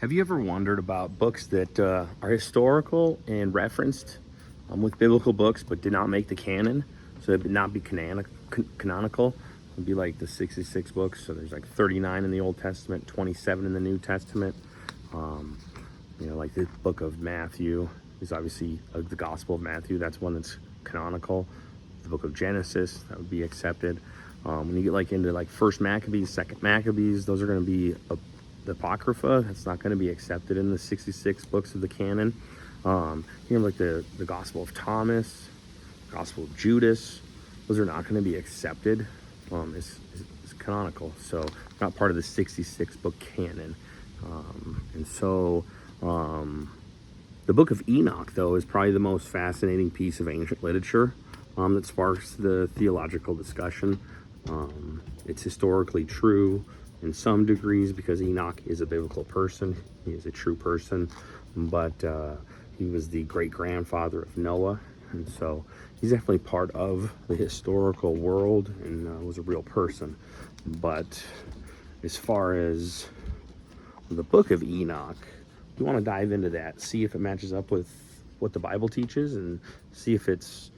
Have you ever wondered about books that are historical and referenced with biblical books, but did not make the canon? So they would not be canonical. It would be like the 66 books. So there's like 39 in the Old Testament, 27 in the New Testament. Like the Book of Matthew is obviously the Gospel of Matthew. That's one that's canonical. The Book of Genesis, that would be accepted. When you get like into like First Maccabees, Second Maccabees, those are going to be the apocrypha. That's not going to be accepted in the 66 books of the canon. Like the Gospel of Thomas, Gospel of Judas, those are not going to be accepted as canonical. So not part of the 66 book canon. The Book of Enoch, though, is probably the most fascinating piece of ancient literature that sparks the theological discussion. It's historically true in some degrees because Enoch is a biblical person. He is a true person, but he was the great-grandfather of Noah, and so he's definitely part of the historical world and was a real person. But as far as the Book of Enoch, you want to dive into that, see if it matches up with what the Bible teaches, and see if it's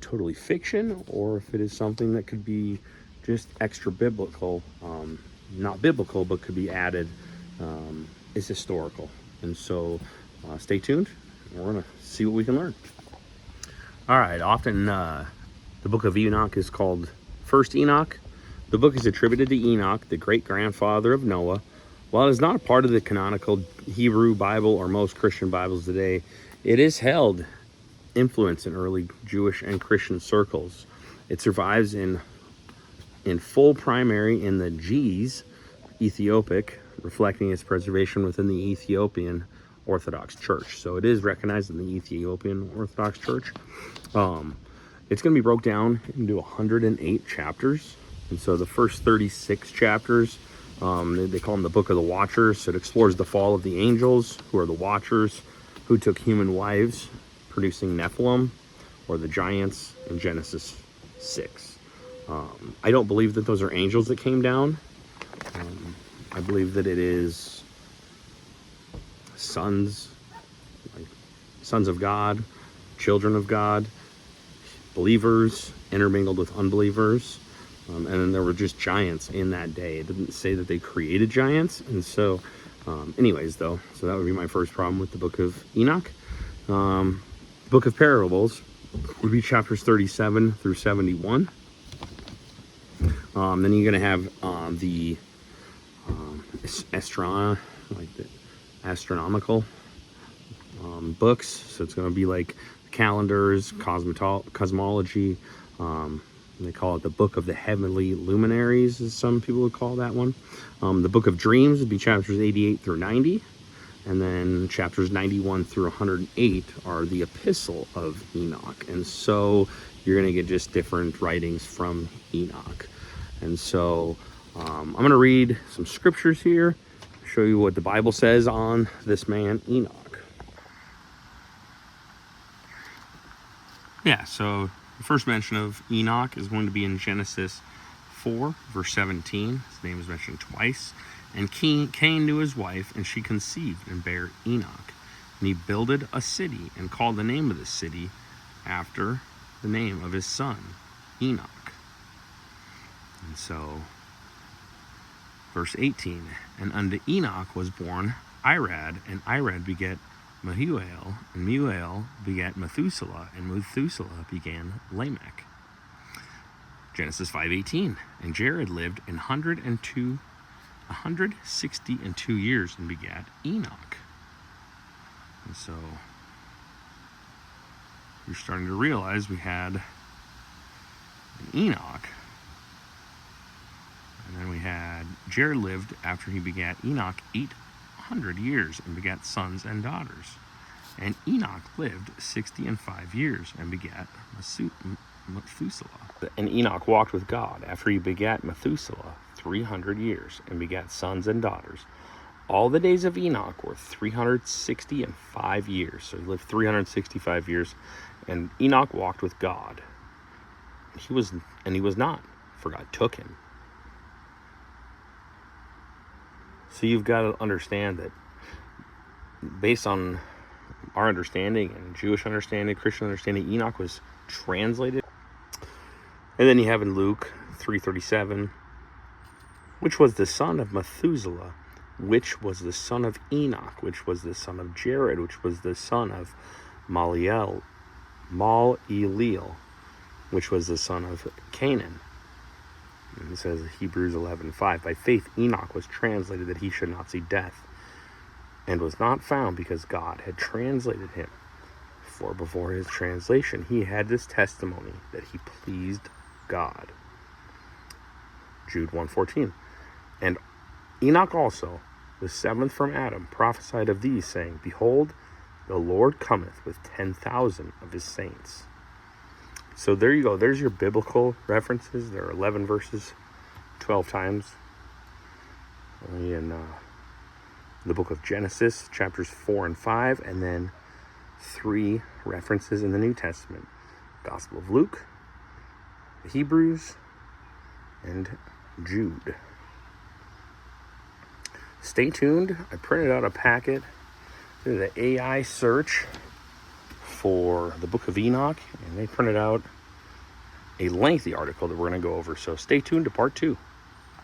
totally fiction or if it is something that could be just extra biblical, not biblical, but could be added is historical. And so stay tuned. We're going to see what we can learn. All right, often the Book of Enoch is called First Enoch. The book is attributed to Enoch, the great-grandfather of Noah. While it is not a part of the canonical Hebrew Bible or most Christian Bibles today, it is held influence in early Jewish and Christian circles. It survives in full primary in the Ge'ez, Ethiopic, reflecting its preservation within the Ethiopian Orthodox Church. So it is recognized in the Ethiopian Orthodox Church. It's going to be broke down into 108 chapters. And so the first 36 chapters, they call them the Book of the Watchers. So it explores the fall of the angels, who are the Watchers, who took human wives, producing Nephilim, or the giants in Genesis 6. I don't believe that those are angels that came down. I believe that it is sons of God, children of God, believers intermingled with unbelievers. And then there were just giants in that day. It didn't say that they created giants. And so, anyways, though, so that would be my first problem with the Book of Enoch. Book of Parables would be chapters 37 through 71. Then you're going to have the astronomical books. So it's going to be like calendars, cosmology. They call it the Book of the Heavenly Luminaries, as some people would call that one. The Book of Dreams would be chapters 88 through 90. And then chapters 91 through 108 are the Epistle of Enoch. And so you're going to get just different writings from Enoch. And so I'm going to read some scriptures here, show you what the Bible says on this man, Enoch. Yeah, so the first mention of Enoch is going to be in Genesis 4, verse 17. His name is mentioned twice. And Cain knew his wife, and she conceived and bare Enoch. And he builded a city and called the name of the city after the name of his son, Enoch. And so, verse 18, and unto Enoch was born Irad, and Irad begat Mehuel, and Mehuel begat Methuselah, and Methuselah began Lamech. Genesis 5:18, and Jared lived 162 years and begat Enoch. And so you're starting to realize we had an Enoch. And then we had Jared lived after he begat Enoch 800 years and begat sons and daughters. And Enoch lived 65 years and begat Methuselah. And Enoch walked with God after he begat Methuselah 300 years and begat sons and daughters. All the days of Enoch were 365 years. So he lived 365 years. And Enoch walked with God. He was not, for God took him. So you've got to understand that based on our understanding and Jewish understanding, Christian understanding, Enoch was translated. And then you have in Luke 3:37, which was the son of Methuselah, which was the son of Enoch, which was the son of Jared, which was the son of Maleleel, which was the son of Canaan. And it says Hebrews 11:5, by faith Enoch was translated that he should not see death, and was not found because God had translated him. For before his translation he had this testimony that he pleased God. Jude 1:14, and Enoch also, the seventh from Adam, prophesied of these, saying, behold, the Lord cometh with 10,000 of his saints. So there you go. There's your biblical references. There are 11 verses, 12 times in the book of Genesis, chapters 4 and 5, and then 3 references in the New Testament. Gospel of Luke, Hebrews, and Jude. Stay tuned. I printed out a packet. Did an AI search for the Book of Enoch, and they printed out a lengthy article that we're going to go over. So stay tuned to part 2.